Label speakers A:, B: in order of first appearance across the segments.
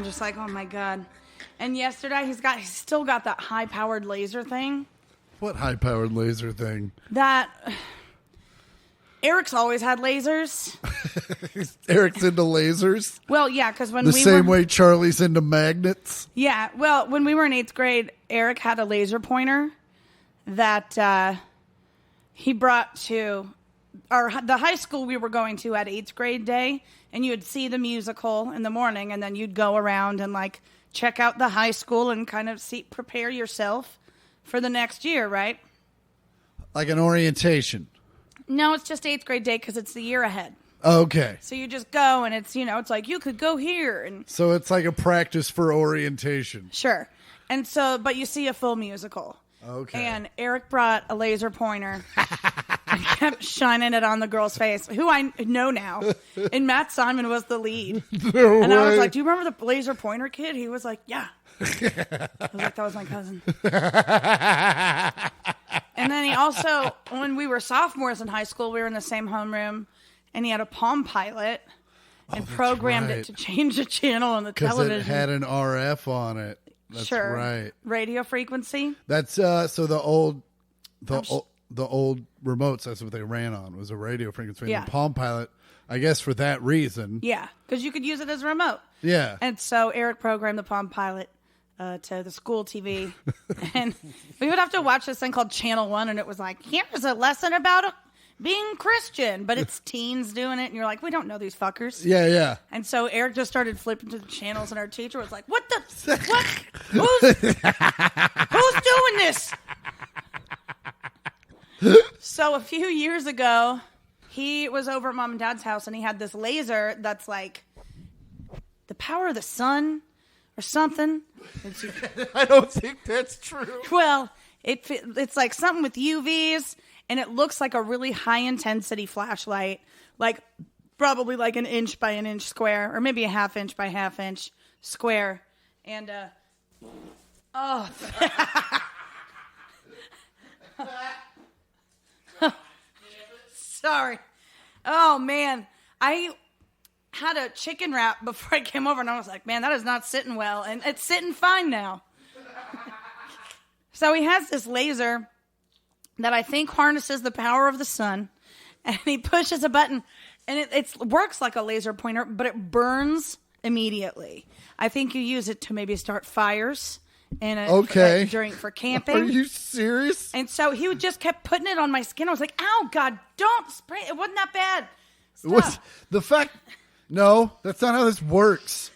A: just like, oh my God. And yesterday he's still got that high-powered laser thing.
B: What high-powered laser thing?
A: That Eric's always had lasers.
B: Eric's into lasers?
A: Well, yeah, because when
B: the same way Charlie's into magnets?
A: Yeah, well, when we were in 8th grade, Eric had a laser pointer that he brought to the high school we were going to at 8th grade day, and you would see the musical in the morning, and then you'd go around and like check out the high school and kind of prepare yourself for the next year, right?
B: Like an orientation.
A: No, it's just 8th grade day because it's the year ahead.
B: Okay.
A: So you just go, and it's, it's like you could go here. And
B: so it's like a practice for orientation.
A: Sure. And so, but you see a full musical.
B: Okay.
A: And Eric brought a laser pointer and kept shining it on the girl's face, who I know now. And Matt Simon was the lead.
B: No
A: and
B: way.
A: I was like, do you remember the laser pointer kid? He was like, yeah. I was like, that was my cousin. And then he also, when we were sophomores in high school, we were in the same homeroom, and he had a Palm Pilot and programmed it to change the channel on the television.
B: Because it had an RF on it. That's
A: sure.
B: right.
A: Radio frequency.
B: That's so the old remotes. That's what they ran on, was a radio frequency.
A: Yeah.
B: The Palm Pilot, I guess, for that reason.
A: Yeah, because you could use it as a remote.
B: Yeah.
A: And so Eric programmed the Palm Pilot to the school TV, and we would have to watch this thing called Channel 1, and it was like, here's a lesson about being Christian, but it's teens doing it, and you're like, we don't know these fuckers.
B: Yeah, yeah.
A: And so Eric just started flipping to the channels, and our teacher was like, what? Who's doing this? So a few years ago, he was over at Mom and Dad's house, and he had this laser that's like the power of the sun or something.
B: I don't think that's true.
A: Well, it's like something with UVs, and it looks like a really high-intensity flashlight, like probably like an inch by an inch square, or maybe a half inch by half inch square. And, sorry. Oh, man. I had a chicken wrap before I came over, and I was like, man, that is not sitting well. And it's sitting fine now. So he has this laser that I think harnesses the power of the sun, and he pushes a button, and it works like a laser pointer, but it burns immediately. I think you use it to maybe start fires for camping.
B: Are you serious?
A: And so he just kept putting it on my skin. I was like, ow, God, don't spray it. It wasn't that bad.
B: What's the fact? No, that's not how this works.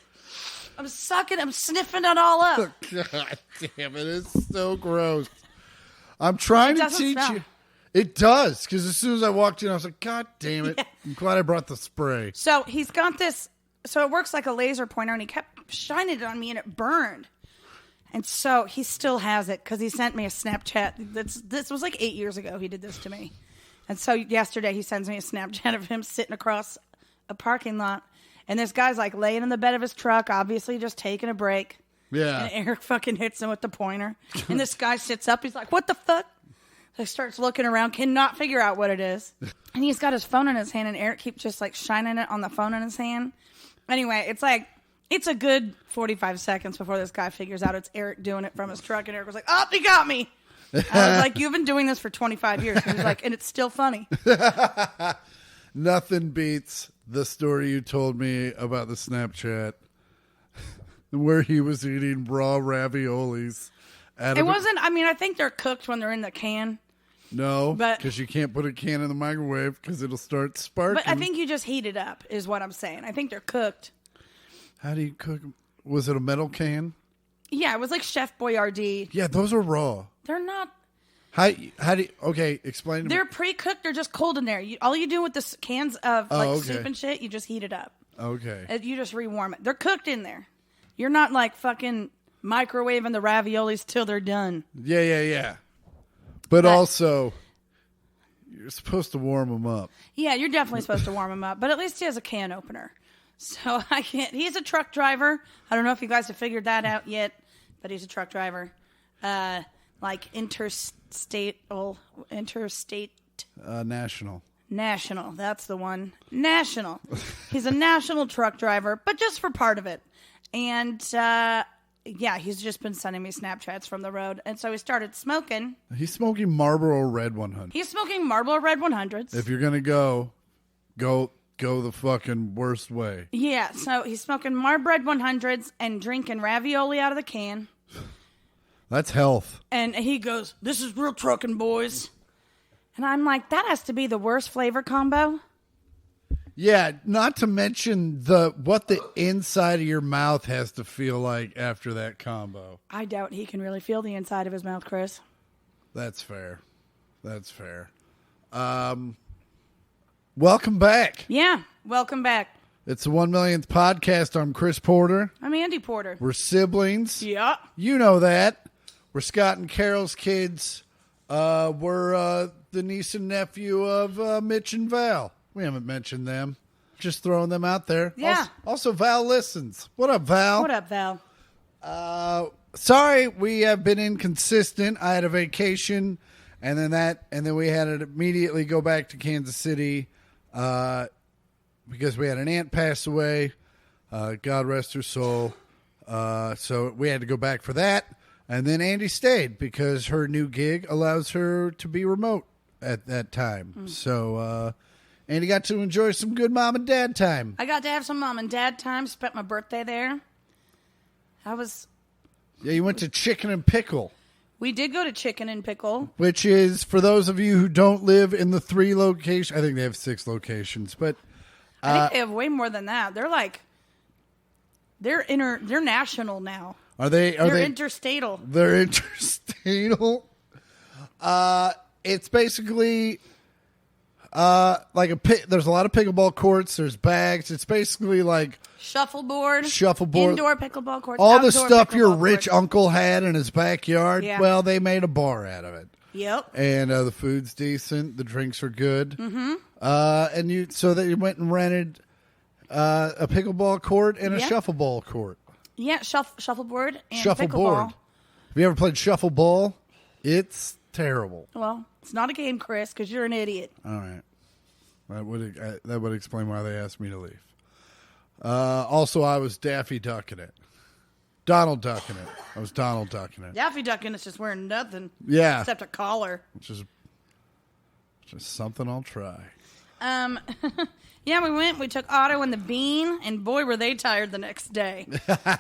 A: I'm sniffing it all up.
B: Oh, God damn it. It's so gross. I'm trying to teach you. It does, because as soon as I walked in, I was like, God damn it. Yeah. I'm glad I brought the spray. So
A: he's got this, so it works like a laser pointer, and he kept shining it on me, and it burned. And so he still has it, because he sent me a Snapchat. This was like 8 years ago he did this to me. And so yesterday he sends me a Snapchat of him sitting across a parking lot. And this guy's like laying in the bed of his truck, obviously just taking a break.
B: Yeah.
A: And Eric fucking hits him with the pointer. And this guy sits up. He's like, what the fuck? So he starts looking around, cannot figure out what it is. And he's got his phone in his hand, and Eric keeps just like shining it on the phone in his hand. Anyway, it's a good 45 seconds before this guy figures out it's Eric doing it from his truck. And Eric was like, oh, he got me. I was like, you've been doing this for 25 years. And he's like, and it's still funny.
B: Nothing beats the story you told me about the Snapchat where he was eating raw raviolis.
A: I think they're cooked when they're in the can.
B: No, because you can't put a can in the microwave because it'll start sparking.
A: But I think you just heat it up is what I'm saying. I think they're cooked.
B: How do you cook them? Was it a metal can?
A: Yeah, it was like Chef Boyardee.
B: Yeah, those are raw.
A: They're not.
B: How do you, okay, explain to me.
A: They're pre-cooked. They're just cold in there. All you do with the cans of soup and shit, you just heat it up.
B: Okay.
A: You just rewarm it. They're cooked in there. You're not like fucking microwaving the raviolis till they're done.
B: Yeah. But also, you're supposed to warm them up.
A: Yeah, you're definitely supposed to warm them up. But at least he has a can opener. So I can't. He's a truck driver. I don't know if you guys have figured that out yet, but he's a truck driver. Like interstate.
B: National.
A: National. That's the one. National. He's a national truck driver, but just for part of it. And, he's just been sending me Snapchats from the road. And so he started smoking.
B: He's smoking Marlboro Red 100.
A: He's smoking Marlboro Red 100s.
B: If you're going to go the fucking worst way.
A: Yeah, so he's smoking Marlboro Red 100s and drinking ravioli out of the can.
B: That's health.
A: And he goes, "This is real trucking, boys." And I'm like, that has to be the worst flavor combo.
B: Yeah, not to mention what the inside of your mouth has to feel like after that combo.
A: I doubt he can really feel the inside of his mouth, Chris.
B: That's fair. Welcome back.
A: Yeah, welcome back.
B: It's the 1 millionth podcast. I'm Chris Porter.
A: I'm Andi Porter.
B: We're siblings.
A: Yeah.
B: You know that. We're Scott and Carol's kids. We're the niece and nephew of Mitch and Val. We haven't mentioned them. Just throwing them out there.
A: Yeah.
B: Also, Val listens. What up, Val?
A: What up, Val?
B: Sorry, we have been inconsistent. I had a vacation, and then we had to immediately go back to Kansas City because we had an aunt pass away. God rest her soul. So we had to go back for that. And then Andi stayed because her new gig allows her to be remote at that time. So Andi got to enjoy some good mom and dad time.
A: I got to have some mom and dad time. Spent my birthday there.
B: Yeah, you went to Chicken and Pickle.
A: We did go to Chicken and Pickle.
B: Which is, for those of you who don't live in the 3 locations, I think they have 6 locations, but
A: I think they have way more than that. They're national now.
B: Are they?
A: They're interstatal.
B: They're interstatal. It's basically like there's a lot of pickleball courts. There's bags. It's basically like
A: shuffleboard, indoor pickleball courts,
B: all the stuff your rich uncle had in his backyard.
A: Yeah.
B: Well, they made a bar out of it.
A: Yep.
B: And the food's decent. The drinks are good.
A: Mm-hmm.
B: So that you went and rented a pickleball court and a shuffleball court.
A: Yeah, shuffleboard and
B: shuffleboard.
A: pickleball.
B: Have you ever played shuffleball? It's terrible.
A: Well, it's not a game, Chris, because you're an idiot.
B: All right. That would explain why they asked me to leave. Also, I was Daffy Ducking it. Donald Ducking it. I was Donald Ducking it.
A: Daffy Ducking is just wearing nothing.
B: Yeah.
A: Except a collar.
B: Which is just something I'll try.
A: Yeah, we took Otto and the Bean, and boy, were they tired the next day.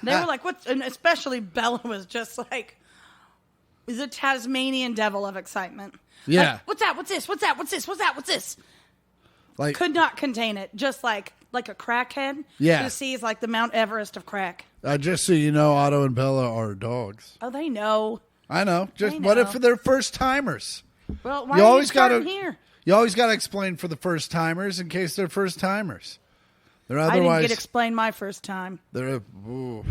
A: They were like, what? And especially Bella was just like, the Tasmanian devil of excitement.
B: Yeah.
A: Like, what's that? What's this? What's that? What's this? What's that? What's this?
B: Like,
A: could not contain it. Just like a crackhead.
B: Yeah.
A: Who sees like the Mount Everest of crack.
B: Just so you know, Otto and Bella are dogs.
A: Oh, they know.
B: I know. Just
A: they know.
B: What if they're first timers?
A: Well, why are you starting here?
B: You always got to explain for the first timers in case they're first timers.
A: I didn't get explained my first time.
B: Well,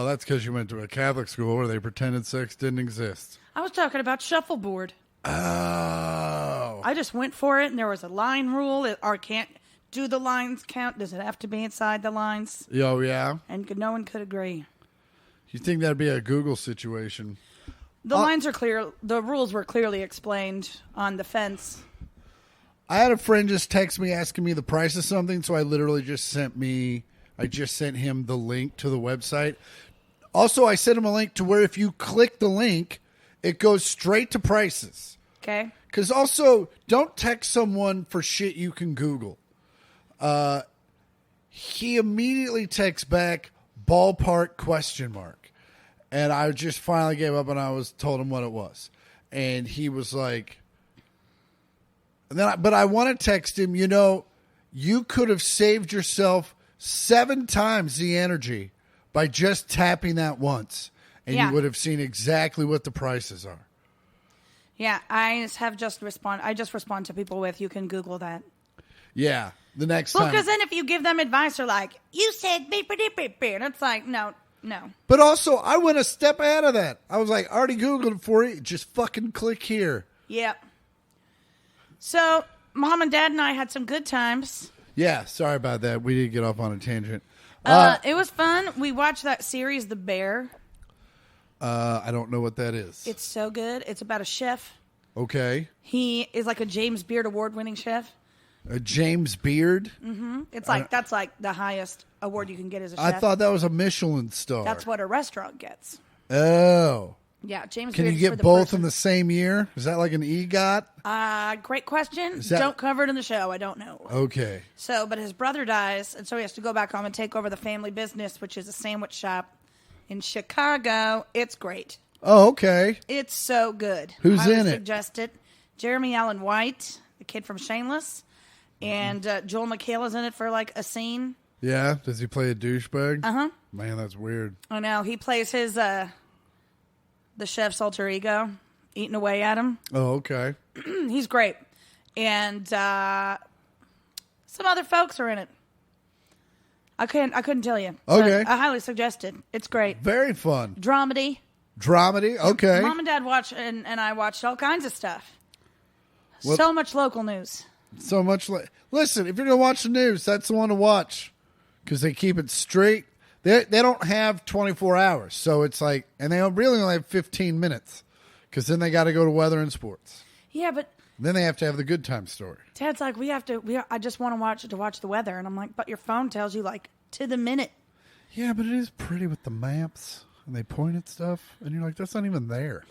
B: that's because you went to a Catholic school where they pretended sex didn't exist.
A: I was talking about shuffleboard.
B: Oh.
A: I just went for it, and there was a line rule. Or can't do the lines count? Does it have to be inside the lines?
B: Oh, yeah?
A: And no one could agree.
B: You think that'd be a Google situation?
A: The lines are clear. The rules were clearly explained on the fence.
B: I had a friend just text me asking me the price of something, so I literally just sent him the link to the website. Also, I sent him a link to where if you click the link, it goes straight to prices.
A: Okay.
B: Because also, don't text someone for shit you can Google. He immediately texts back, ballpark ? And I just finally gave up and told him what it was. And he was like... But I want to text him, you could have saved yourself 7 times the energy by just tapping that once. And you would have seen exactly what the prices are.
A: Yeah, I just respond to people with, you can Google that.
B: Yeah, the next time.
A: Well, because then if you give them advice, they're like, you said beep, beep, beep, beep. And it's like, no.
B: But also, I went a step ahead of that. I was like, I already Googled it for you. Just fucking click here.
A: Yep. So, Mom and Dad and I had some good times.
B: Yeah, sorry about that. We did get off on a tangent.
A: It was fun. We watched that series, The Bear.
B: I don't know what that is.
A: It's so good. It's about a chef.
B: Okay.
A: He is like a James Beard award-winning chef.
B: James Beard.
A: It's like that's like the highest award you can get as a chef.
B: I thought that was a Michelin star.
A: That's what a restaurant gets.
B: Oh.
A: Yeah, James
B: Can
A: Beard
B: you
A: is for
B: get
A: the
B: both
A: person.
B: in the same year? Is that like an EGOT?
A: Great question.
B: that-
A: Don't cover it in the show. I don't know.
B: Okay.
A: So, but his brother dies, and so he has to go back home and take over the family business, which is a sandwich shop in Chicago. It's great.
B: Oh, okay.
A: It's so good.
B: Who's
A: Highly
B: in it?
A: Suggested. Jeremy Allen White, the kid from Shameless, and Joel McHale's in it for like a scene.
B: Yeah. Does he play a douchebag?
A: Uh huh.
B: Man, that's weird.
A: I know he plays his the chef's alter ego, eating away at him.
B: Oh, okay.
A: He's great, and some other folks are in it. I couldn't tell you.
B: Okay.
A: But I highly suggested. It's great.
B: Very fun.
A: Dramedy.
B: Dramedy? Okay.
A: Mom and Dad watch, and I watched all kinds of stuff.
B: Well-
A: So much local news.
B: So much. Listen, if you're going to watch the news, that's the one to watch because they keep it straight. They don't have 24 hours. So it's like, and they really only have 15 minutes because then they got to go to weather and sports.
A: Yeah, but
B: Then they have to have the good time story.
A: Dad's like, I just want to watch the weather. And I'm like, but your phone tells you like to the minute.
B: Yeah, but it is pretty with the maps and they point at stuff and you're like, that's not even there.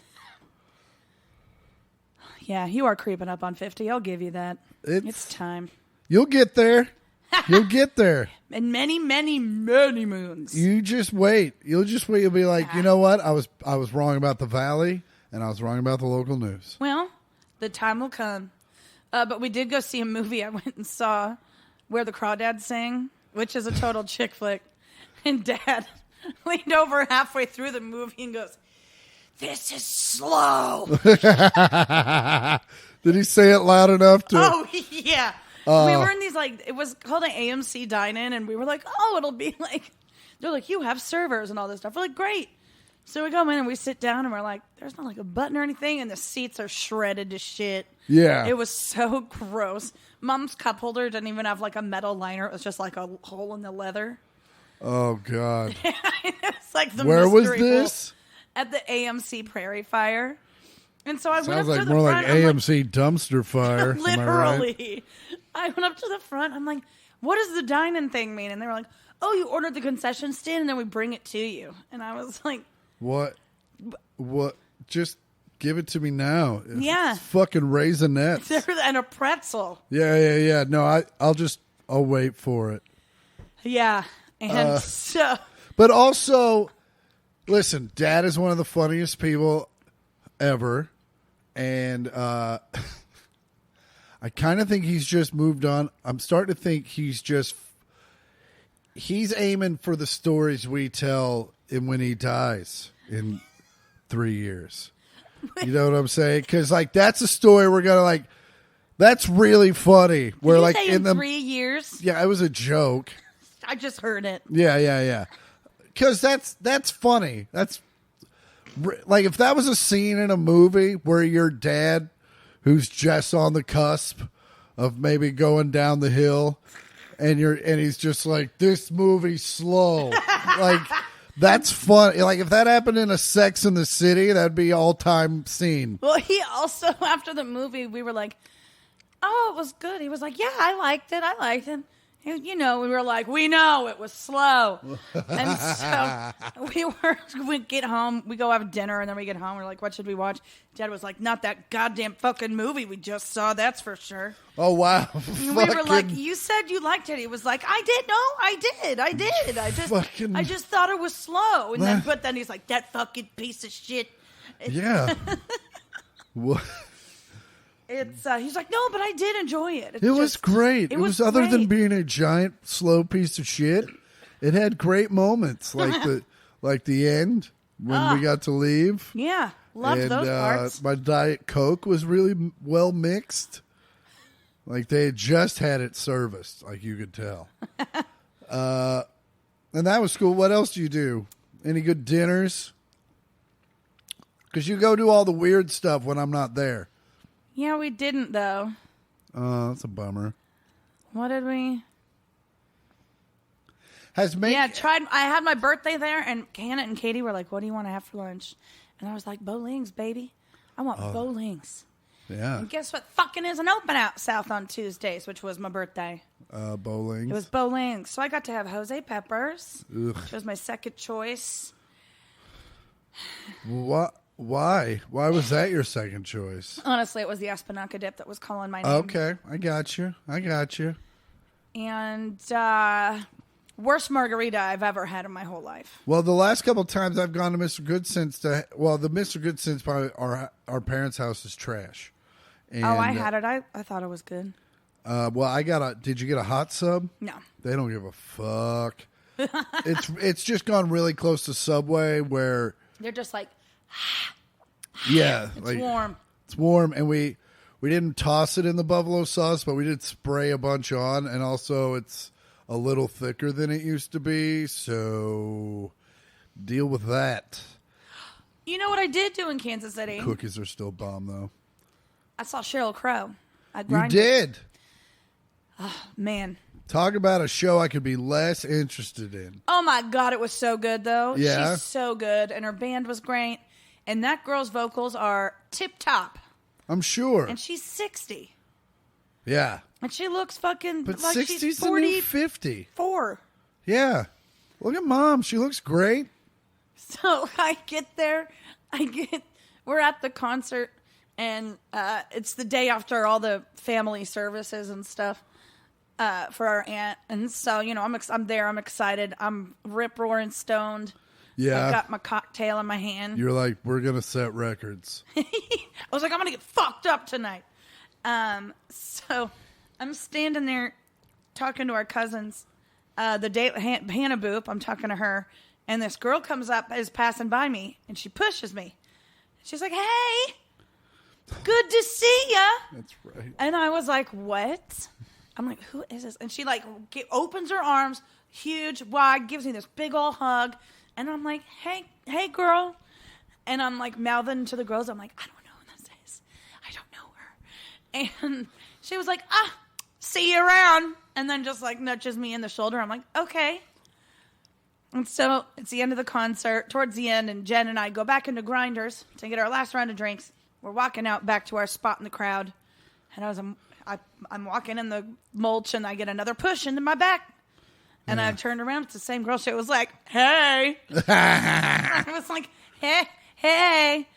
A: Yeah, you are creeping up on 50. I'll give you that. It's time.
B: You'll get there. You'll get there.
A: And many, many, many moons.
B: You just wait. You'll just wait. You'll be like, you know what? I was wrong about the valley and I was wrong about the local news.
A: Well, the time will come. But we did go see a movie I went and saw Where the Crawdads Sing, which is a total chick flick. And Dad leaned over halfway through the movie and goes, "This is slow."
B: Did he say it loud enough to?
A: Oh, yeah. We were in these, like, it was called an AMC dine-in, and we were like, oh, it'll be like, they're like, you have servers and all this stuff. We're like, great. So we go in and we sit down, and we're like, there's not like a button or anything, and the seats are shredded to shit.
B: Yeah.
A: It was so gross. Mom's cup holder didn't even have like a metal liner. It was just like a hole in the leather.
B: Oh, God.
A: It's like the
B: Where was
A: mystery bowl
B: this?
A: at the AMC Prairie Fire. And so I went
B: Sounds
A: up to
B: like
A: the
B: more
A: front.
B: like AMC dumpster fire. Am I right?
A: Literally. I went up to the front. I'm like, what does the dine-in thing mean? And they were like, oh, you ordered the concession stand and then we bring it to you. And I was like,
B: What? Just give it to me now.
A: Yeah.
B: It's fucking raisinets.
A: and a pretzel.
B: Yeah. No, I'll wait for it.
A: Yeah. And so.
B: But also, listen, Dad is one of the funniest people ever. And I kind of think he's just moved on. I'm starting to think he's aiming for the stories we tell him when he dies in 3 years. You know what I'm saying? Because like that's a story we're gonna like. That's really funny. We're
A: Did you
B: like
A: say
B: in the
A: 3 years.
B: Yeah, it was a joke.
A: I just heard it.
B: Yeah. Because that's funny. That's like if that was a scene in a movie where your dad, who's just on the cusp of maybe going down the hill, and he's just like, this movie's slow. Like that's fun. Like if that happened in a Sex in the City, that'd be all time scene.
A: Well, he also after the movie, we were like, "Oh, it was good." He was like, "Yeah, I liked it. You know, we were like, we know it was slow. And so we get home, we go have dinner, and then we get home. We're like, what should we watch? Dad was like, not that goddamn fucking movie we just saw, that's for sure.
B: Oh, wow.
A: And we were like, you said you liked it. He was like, I did. No, I did. I just thought it was slow. And but then he's like, that fucking piece of shit.
B: Yeah. What?
A: He's like, no, but I did enjoy it.
B: It was great. It was other than being a giant, slow piece of shit. It had great moments, like the end when we got to leave.
A: Yeah, loved those parts.
B: My Diet Coke was really well mixed. Like they had just had it serviced, like you could tell. And that was cool. What else do you do? Any good dinners? Because you go do all the weird stuff when I'm not there.
A: Yeah, we didn't, though.
B: Oh, that's a bummer.
A: What did we?
B: Yeah,
A: tried. I had my birthday there, and Hannah and Katie were like, what do you want to have for lunch? And I was like, bowlings, baby. I want bowlings.
B: Yeah.
A: And guess what fucking isn't open out south on Tuesdays, which was my birthday.
B: Bowling.
A: It was bowling. So I got to have Jose Peppers,
B: Ugh.
A: which was my second choice.
B: What? Why? Why was that your second choice?
A: Honestly, it was the Espinaca dip that was calling my name.
B: Okay, I got you.
A: And worst margarita I've ever had in my whole life.
B: Well, the last couple of times I've gone to Mr. Goodsense the Mr. Goodsense by our parents' house is trash. And,
A: I had it. I thought it was good.
B: Did you get a hot sub?
A: No.
B: They don't give a fuck. It's just gone really close to Subway where
A: They're just like,
B: yeah,
A: it's warm.
B: It's warm, and we didn't toss it in the buffalo sauce, but we did spray a bunch on, and also it's a little thicker than it used to be, so deal with that.
A: You know what I did do in Kansas City?
B: Cookies are still bomb, though.
A: I saw Sheryl Crow.
B: You did?
A: Man.
B: Talk about a show I could be less interested in.
A: Oh, my God. It was so good, though.
B: Yeah?
A: She's so good, and her band was great. And that girl's vocals are tip-top.
B: I'm sure.
A: And she's 60.
B: Yeah.
A: And she looks fucking
B: But
A: like
B: 60's
A: she's
B: the new 50.
A: 44.
B: Yeah. Look at Mom. She looks great.
A: So I get there. We're at the concert, and it's the day after all the family services and stuff for our aunt. And so, I'm there. I'm excited. I'm rip-roaring stoned.
B: Yeah.
A: I got my cocktail in my hand.
B: You're like, we're going to set records.
A: I was like, I'm going to get fucked up tonight. So I'm standing there talking to our cousins. The day Hannah Boop, I'm talking to her. And this girl comes up, is passing by me, and she pushes me. She's like, hey, good to see ya.
B: That's right.
A: And I was like, what? I'm like, who is this? And she opens her arms, huge, wide, gives me this big old hug. And I'm like, hey, girl. And I'm like mouthing to the girls. I'm like, I don't know who this is. I don't know her. And she was like, see you around. And then just nudges me in the shoulder. I'm like, okay. And so it's the end of the concert, towards the end, and Jen and I go back into Grinders to get our last round of drinks. We're walking out back to our spot in the crowd. And I'm walking in the mulch, and I get another push into my back. And I turned around. It's the same girl. She was like, hey. I was like, hey,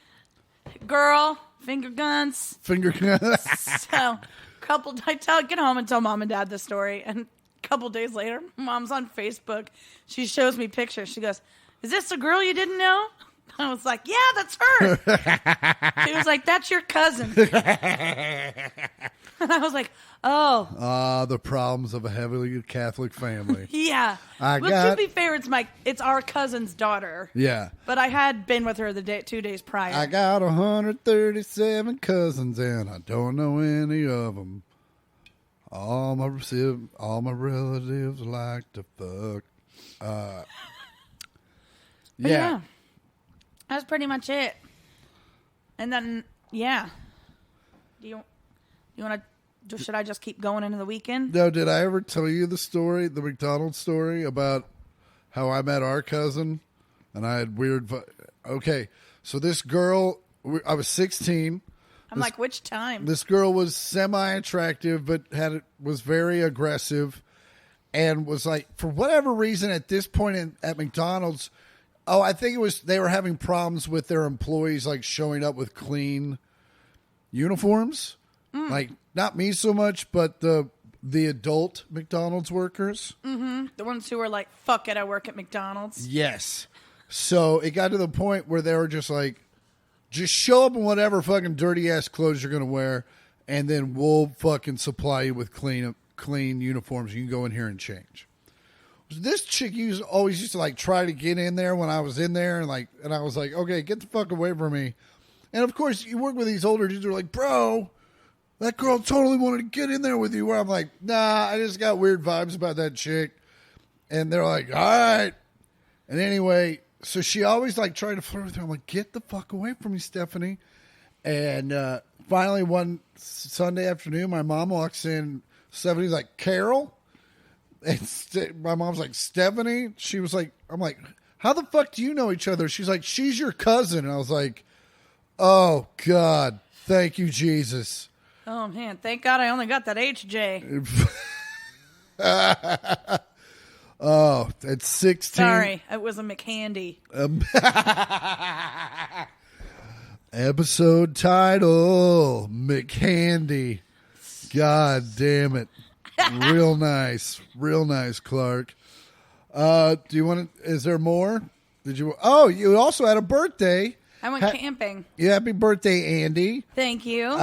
A: girl, finger guns.
B: Finger guns.
A: So, get home and tell Mom and Dad the story. And a couple days later, Mom's on Facebook. She shows me pictures. She goes, is this a girl you didn't know? I was like, yeah, that's her. She was like, that's your cousin. And I was like, oh.
B: The problems of a heavily Catholic family.
A: Yeah. To be fair, it's our cousin's daughter.
B: Yeah.
A: But I had been with her 2 days prior.
B: I got 137 cousins, and I don't know any of them. All my relatives like to fuck. Yeah.
A: That's pretty much it. And then, yeah. Do you want to, should I just keep going into the weekend?
B: No, did I ever tell you the McDonald's story about how I met our cousin? And I had okay, so this girl, I was 16.
A: I'm like, which time?
B: This girl was semi-attractive, but was very aggressive, and was like, for whatever reason, at this point at McDonald's, I think it was they were having problems with their employees showing up with clean uniforms. Like, not me so much, but the adult McDonald's workers.
A: Mm-hmm. The ones who were like, fuck it, I work at McDonald's.
B: Yes. So it got to the point where they were just like, just show up in whatever fucking dirty ass clothes you're going to wear, and then we'll fucking supply you with clean uniforms. You can go in here and change. This chick always used to try to get in there when I was in there, and I was like, okay, get the fuck away from me. And of course, you work with these older dudes who are like, bro, that girl totally wanted to get in there with you. Where I'm like, nah, I just got weird vibes about that chick. And they're like, all right. And anyway, so she always tried to flirt with her. I'm like, get the fuck away from me, Stephanie. And finally, one Sunday afternoon, my mom walks in. Stephanie's like, Carol? And my mom's like, Stephanie? She was like, I'm like, how the fuck do you know each other? She's like, she's your cousin. And I was like, oh, God. Thank you, Jesus.
A: Oh, man. Thank God I only got that HJ.
B: Oh, at 16.
A: Sorry. It was a McHandy.
B: Episode title, McHandy. God damn it. Real nice. Real nice, Clark. Do you want to, is there more? You also had a birthday.
A: I went camping.
B: Yeah, happy birthday, Andi.
A: Thank you.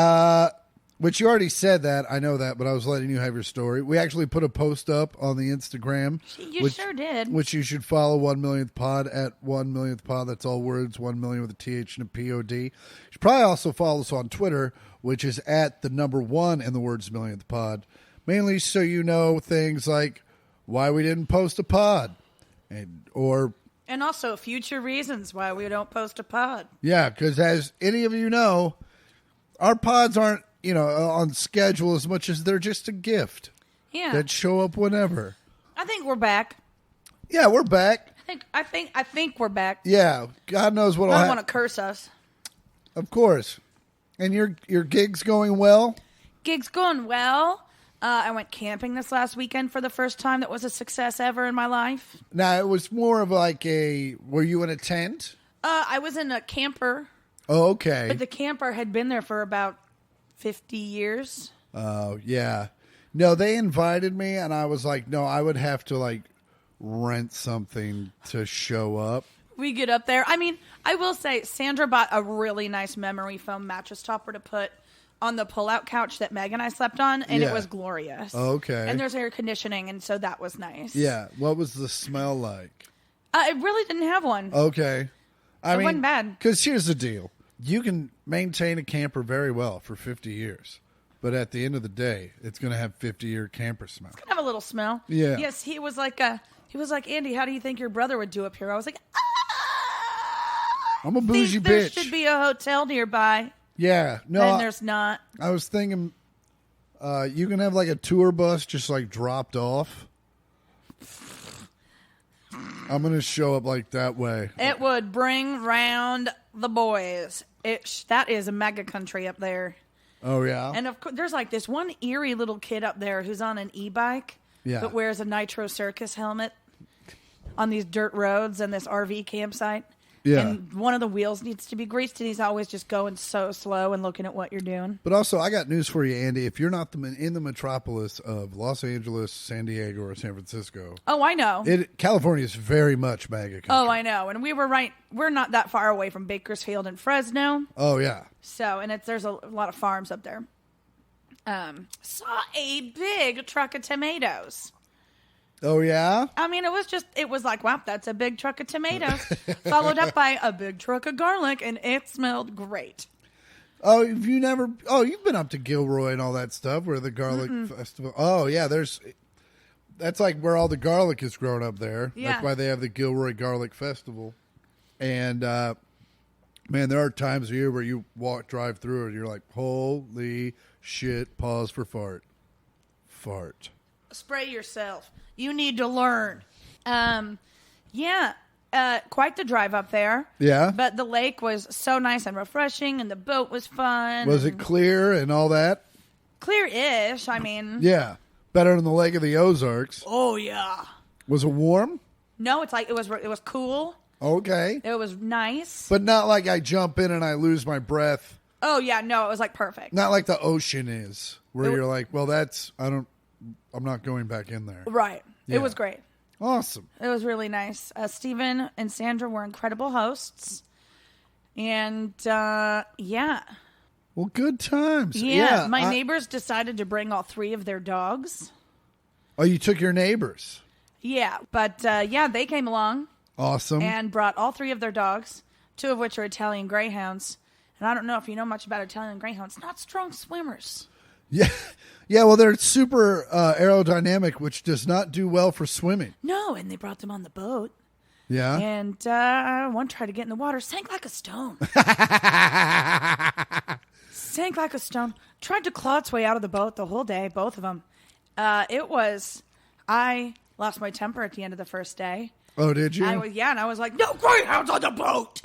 B: Which you already said that. I know that, but I was letting you have your story. We actually put a post up on the Instagram.
A: You sure did.
B: Which you should follow 1 millionth pod at 1 millionth pod. That's all words, 1 million with a TH and a POD. You should probably also follow us on Twitter, which is at the number 1 in the words millionth pod. Mainly so you know things like why we didn't post a pod. And
A: also future reasons why we don't post a pod.
B: Yeah, because as any of you know, our pods aren't, on schedule as much as they're just a gift.
A: Yeah.
B: That show up whenever.
A: I think we're back.
B: Yeah, we're back.
A: I think we're back.
B: Yeah. God knows what'll
A: I
B: happen.
A: don't want to curse us.
B: Of course. And your gig's going well?
A: Gig's going well. I went camping this last weekend for the first time. That was a success ever in my life.
B: Now, it was more of like were you in a tent?
A: I was in a camper.
B: Oh, okay.
A: But the camper had been there for about 50 years.
B: Oh, yeah. No, they invited me, and I was like, no, I would have to, rent something to show up.
A: We get up there. I mean, I will say, Sandra bought a really nice memory foam mattress topper to put on the pull-out couch that Meg and I slept on, and it was glorious.
B: Okay.
A: And there's air conditioning, and so that was nice.
B: Yeah. What was the smell like?
A: It really didn't have one.
B: Okay. I mean,
A: wasn't bad.
B: Because here's the deal. You can maintain a camper very well for 50 years. But at the end of the day, it's going to have 50-year camper smell.
A: It's going to have a little smell.
B: Yeah.
A: Yes, he was like, Andi, how do you think your brother would do up here? I was like,
B: I'm a bougie bitch.
A: There should be a hotel nearby.
B: Yeah. No.
A: And there's not.
B: I was thinking you can have a tour bus just dropped off. I'm going to show up that way.
A: It would bring round the boys. That is a mega country up there.
B: Oh, yeah?
A: And of course, there's this one eerie little kid up there who's on an e-bike, but wears a Nitro Circus helmet on these dirt roads and this RV campsite.
B: Yeah.
A: And one of the wheels needs to be greased, and he's always just going so slow and looking at what you're doing.
B: But also, I got news for you, Andi. If you're not in the metropolis of Los Angeles, San Diego, or San Francisco...
A: Oh, I know.
B: California is very much mega country.
A: Oh, I know. And we're not that far away from Bakersfield and Fresno.
B: Oh, yeah.
A: So, and there's a lot of farms up there. Saw a big truck of tomatoes.
B: Oh, yeah?
A: I mean, it was like, wow, that's a big truck of tomatoes. Followed up by a big truck of garlic, and it smelled great.
B: Oh, you've been up to Gilroy and all that stuff, where the garlic festival. Oh, yeah, that's where all the garlic is grown up there.
A: Yeah.
B: That's why they have the Gilroy Garlic Festival. And, man, there are times a year where you drive through and you're like, holy shit, pause for fart. Fart.
A: Spray yourself. You need to learn. Quite the drive up there.
B: Yeah.
A: But the lake was so nice and refreshing, and the boat was fun.
B: Was it clear and all that?
A: Clear-ish, I mean.
B: Yeah. Better than the Lake of the Ozarks.
A: Oh, yeah.
B: Was it warm?
A: No, it was cool.
B: Okay.
A: It was nice.
B: But not like I jump in and I lose my breath.
A: Oh, yeah, no, it was perfect.
B: Not like the ocean is, where you're like, well, I'm not going back in there.
A: Right.
B: Yeah.
A: It was great.
B: Awesome.
A: It was really nice. Steven and Sandra were incredible hosts. And, yeah.
B: Well, good times.
A: Yeah. My neighbors decided to bring all 3 of their dogs.
B: Oh, you took your neighbors?
A: Yeah. But, they came along.
B: Awesome.
A: And brought all 3 of their dogs, 2 of which are Italian Greyhounds. And I don't know if you know much about Italian Greyhounds. Not strong swimmers.
B: Yeah. Yeah, well, they're super aerodynamic, which does not do well for swimming.
A: No, and they brought them on the boat.
B: Yeah.
A: And one tried to get in the water, sank like a stone. Sank like a stone. Tried to claw its way out of the boat the whole day, both of them. I lost my temper at the end of the first day.
B: Oh, did you?
A: And I was like, no greyhounds on the boat.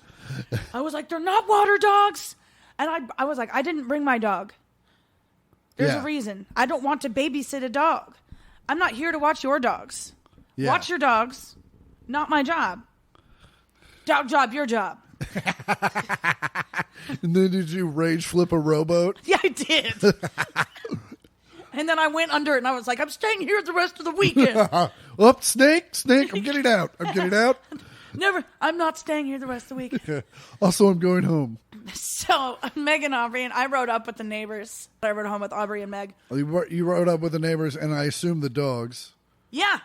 A: I was like, they're not water dogs. And I was like, I didn't bring my dog. There's
B: Yeah.
A: a reason. I don't want to babysit a dog. I'm not here to watch your dogs.
B: Yeah.
A: Watch your dogs. Not my job. Dog job, your job.
B: And then did you rage flip a rowboat?
A: Yeah, I did. And then I went under it and I was like, I'm staying here the rest of the weekend.
B: Up, snake, I'm getting out.
A: I'm not staying here the rest of the weekend.
B: Also, I'm going home.
A: So Meg and Aubrey and I rode up with the neighbors. I rode home with Aubrey and Meg.
B: You rode up with the neighbors, and I assume the dogs.
A: Yeah.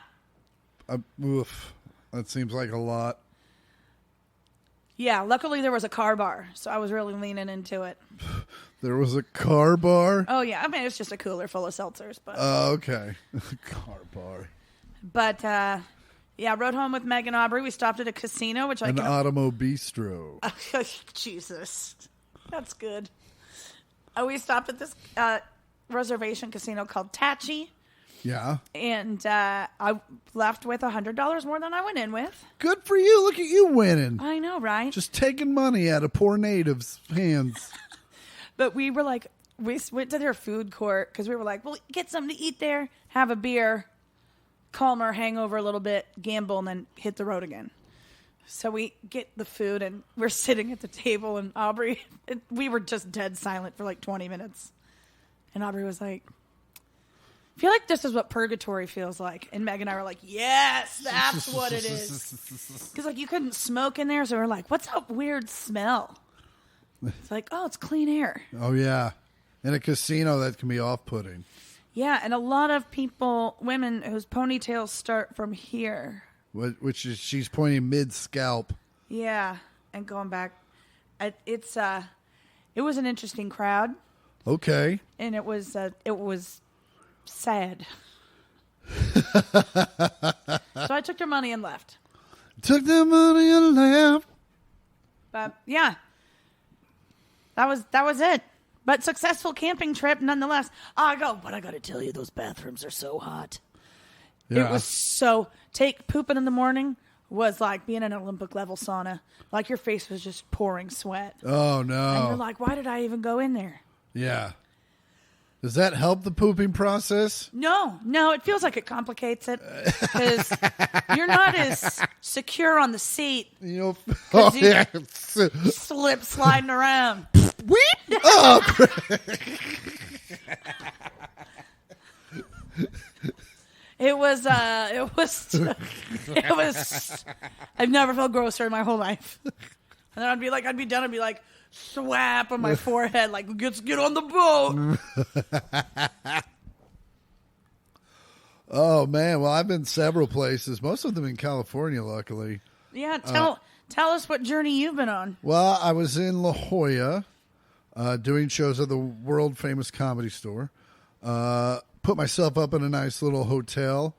B: Oof, that seems like a lot.
A: Yeah, luckily there was a car bar, so I was really leaning into it.
B: There was a car bar?
A: Oh, yeah. I mean, it's just a cooler full of seltzers. But
B: Okay. Car bar.
A: But, yeah, rode home with Meg and Aubrey. We stopped at a casino, which
B: An Automo Bistro.
A: Jesus. That's good. We stopped at this reservation casino called Tachi.
B: Yeah.
A: And I left with $100 more than I went in with.
B: Good for you. Look at you winning.
A: I know, right?
B: Just taking money out of poor natives' hands.
A: But we were like, we went to their food court because we were like, well, get something to eat there, have a beer, calm our hangover a little bit, gamble, and then hit the road again. So we get the food, and we're sitting at the table, and Aubrey, we were just dead silent for like 20 minutes. And Aubrey was like, I feel like this is what purgatory feels like. And Meg and I were like, yes, that's what it is. Because like you couldn't smoke in there, so we're like, what's that weird smell? It's like, oh, it's clean air.
B: Oh, yeah. In a casino, that can be off-putting.
A: Yeah, and a lot of people, women whose ponytails start from here.
B: Which is, she's pointing mid-scalp.
A: Yeah, and going back. It was an interesting crowd.
B: Okay.
A: And it was sad. So I took their money and left.
B: Took their money and left.
A: But yeah, that was it. But successful camping trip nonetheless. But I got to tell you, those bathrooms are so hot.
B: Yeah.
A: It was pooping in the morning was like being in an Olympic level sauna. Like your face was just pouring sweat.
B: Oh, no.
A: And you're like, why did I even go in there?
B: Yeah. Does that help the pooping process?
A: No, it feels like it complicates it because you're not as secure on the seat.
B: You
A: Slip sliding around.
B: Weep up.
A: It was. I've never felt grosser in my whole life. And then I'd be done. I'd be like, swap on my forehead, like, let's get on the boat.
B: Oh, man. Well, I've been several places, most of them in California, luckily.
A: Yeah, tell us what journey you've been on.
B: Well, I was in La Jolla doing shows at the world-famous Comedy Store. Put myself up in a nice little hotel.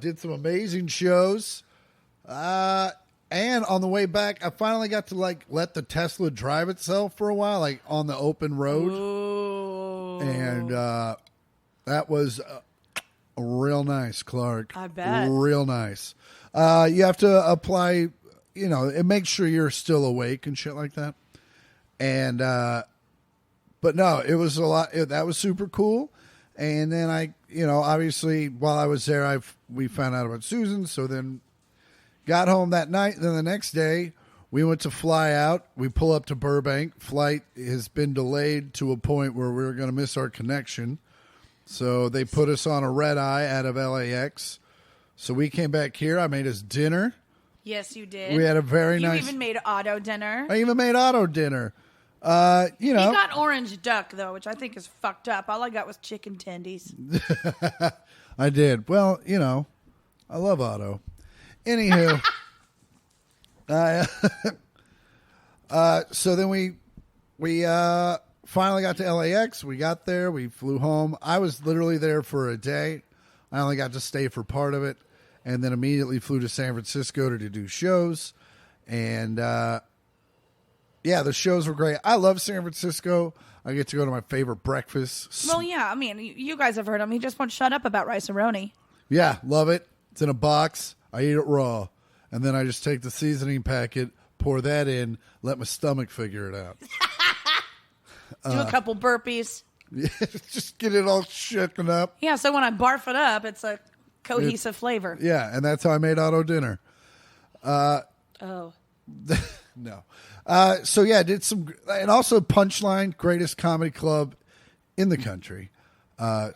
B: Did some amazing shows. And on the way back, I finally got to let the Tesla drive itself for a while, like on the open road.
A: Ooh.
B: And that was real nice, Clark.
A: I bet.
B: Real nice. You have to apply, it makes sure you're still awake and shit like that. And, but no, it was a lot. That was super cool. And then obviously while I was there, we found out about Susan. So then got home that night. Then the next day we went to fly out. We pull up to Burbank. Flight has been delayed to a point where we were going to miss our connection. So they put us on a red eye out of LAX. So we came back here. I made us dinner.
A: Yes, you did.
B: We had a very
A: You
B: nice.
A: even made auto dinner.
B: I even made auto dinner.
A: He got orange duck though, which I think is fucked up. All I got was chicken tendies.
B: I did. Well, I love auto. Anywho, so then we finally got to LAX. We got there. We flew home. I was literally there for a day. I only got to stay for part of it, and then immediately flew to San Francisco to do shows. And yeah, the shows were great. I love San Francisco. I get to go to my favorite breakfast.
A: Well, yeah. I mean, you guys have heard him. He just won't shut up about rice-a-roni.
B: Yeah, love it. It's in a box. I eat it raw. And then I just take the seasoning packet, pour that in, let my stomach figure it out.
A: Do a couple burpees.
B: Just get it all shooken up.
A: Yeah, so when I barf it up, it's a cohesive flavor.
B: Yeah, and that's how I made auto dinner.
A: Oh.
B: No. So yeah, did some, and also Punchline, greatest comedy club in the country.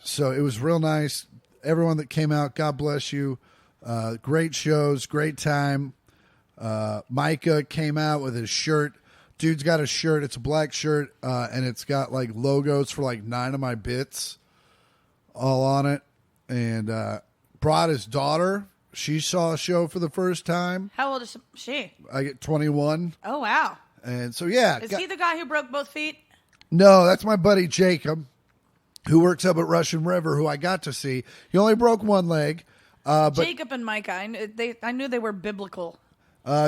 B: So it was real nice. Everyone that came out, God bless you. Great shows, great time. Micah came out with his shirt. Dude's got a shirt. It's a black shirt, and it's got like logos for like 9 of my bits all on it. And brought his daughter. She saw a show for the first time.
A: How old is she?
B: I get 21.
A: Oh, wow.
B: And so, yeah.
A: Is he the guy who broke both feet?
B: No, that's my buddy Jacob, who works up at Russian River, who I got to see. He only broke one leg. But
A: Jacob and Micah, I knew they were biblical.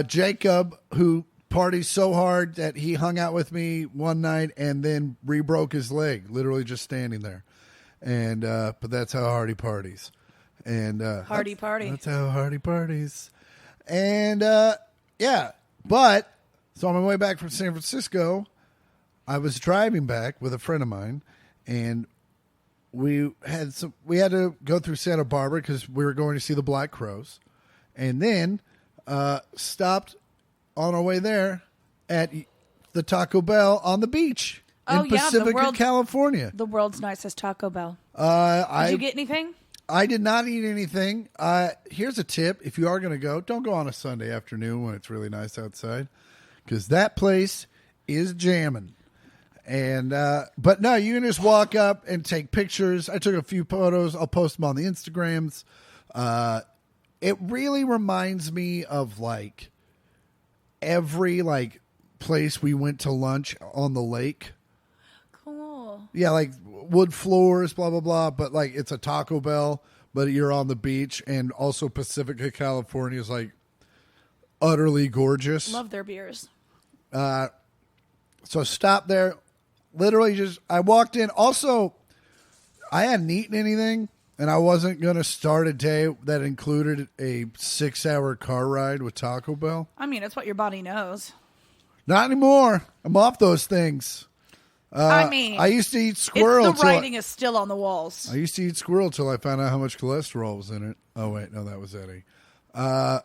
B: Jacob, who parties so hard that he hung out with me one night and then re-broke his leg, literally just standing there. And but that's how hard he parties. And
A: Hardy party.
B: That's how hard he parties. And yeah, but so on my way back from San Francisco, I was driving back with a friend of mine, and we had to go through Santa Barbara because we were going to see the Black Crows, and then stopped on our way there at the Taco Bell on the beach in Pacifica, California.
A: The world's nicest Taco Bell.
B: Did
A: you get anything?
B: I did not eat anything. Here's a tip. If you are going to go, don't go on a Sunday afternoon when it's really nice outside, because that place is jamming. And but no, you can just walk up and take pictures. I took a few photos. I'll post them on the Instagrams. It really reminds me of like every like place we went to lunch on the lake.
A: Cool.
B: Yeah, like wood floors, blah blah blah. But like it's a Taco Bell, but you're on the beach, and also Pacifica, California is like utterly gorgeous.
A: Love their beers.
B: So stop there. Literally just, I walked in. Also, I hadn't eaten anything, and I wasn't going to start a day that included a 6-hour car ride with Taco Bell.
A: I mean, it's what your body knows.
B: Not anymore. I'm off those things.
A: I
B: used to eat squirrel.
A: The writing is still on the walls.
B: I used to eat squirrel till I found out how much cholesterol was in it. Oh, wait. No, that was Eddie. But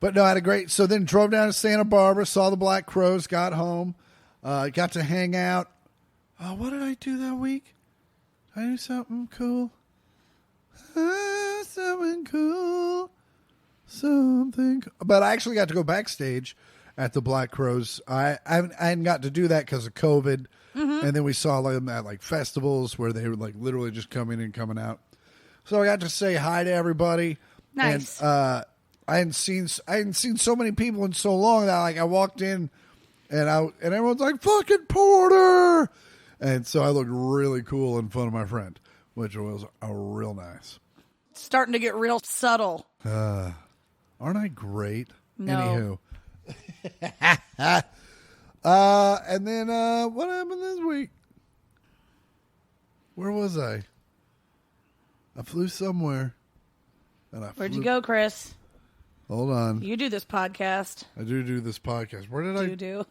B: no, I had a great, so then drove down to Santa Barbara, saw the Black Crows, got home, got to hang out. What did I do that week? Did I do something cool? Something cool. But I actually got to go backstage at the Black Crows. I hadn't got to do that because of COVID. Mm-hmm. And then we saw them at like festivals where they were like literally just coming in and coming out. So I got to say hi to everybody.
A: Nice.
B: And I hadn't seen so many people in so long that like I walked in and everyone's like, fucking Porter. And so I looked really cool in front of my friend, which was real nice.
A: It's starting to get real subtle.
B: Aren't I great?
A: No.
B: Anywho. And then what happened this week? Where was I? I flew somewhere.
A: Where'd you go, Chris?
B: Hold on.
A: You do this podcast.
B: I do this podcast. Where did I?
A: You do.